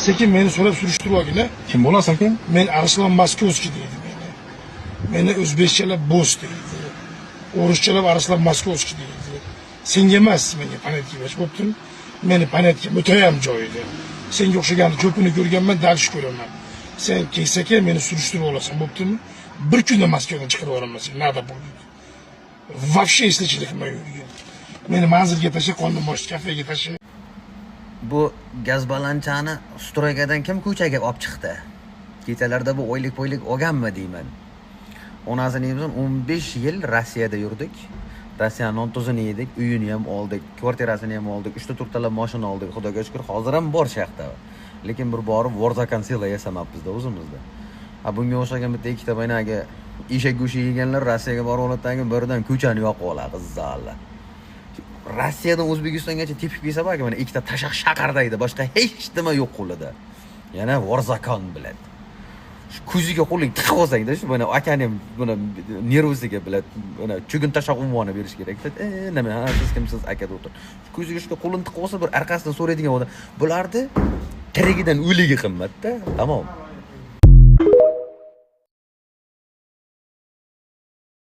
Sekin meni so'rab surishtiruvagina. Kim bo'lasan kim? Men Arslan Maskovskiy deydi meni. Meni o'zbekchalab Bo'z deydi. O'ruschalab Arslan Maskovskiy deydi. Senga emas, menga panetga berish bo'ptimi? Meni panetga o'tayam joyida. Senga o'xshagan ko'pini ko'rganman, dalish ko'raman. Sen keksaka meni surishtirib olasan, bo'ptimi? Bir kunda Moskvadan chiqarib olaman sen. Nada bo'ldi. Вообще eslaychilik qilmay yurgin. Meni manzilga tasha, qondan bosh kafega tasha. Bu gazbalanchani stroygadan kim ko'chaga olib chiqdi? Kechalarda bu oylik olganmi deyman. Onasini 15 yil Rossiyada yurdik. Rossiyaning non tuzini yedik, uyini ham oldik, kvartirasini ham oldik, 3 ta mashina oldik. Xudoga shukr, hozir ham bor shaxta. Lekin bir borib Vorzakan sila yasamabmizda o'zimizda. Bunga o'xshagan bitta ikkita baynaga eshak go'shti yeganlar Rossiyaga borib oladagi birdan ko'chani yoqib oladi, zalla. Rossiyadan O'zbekistongacha tepib kelsa bak, mana ikkita tashaq shaqardaydi, boshqa hech nima yo'q qo'lida. Yana Vorzakan biladi. Shu ko'ziga qo'ling tiqib olsang-da, shu mana akani ham buni nervosiga biladi. Mana chugun tashaq unvoni berish kerak. Nima, siz kimsiz aka o'tir. Shu ko'ziga shu qo'lini tiqib olsa, bir orqasidan so'raydigan odam. Bularni tirigidan o'ligi qimmatda. Tamom.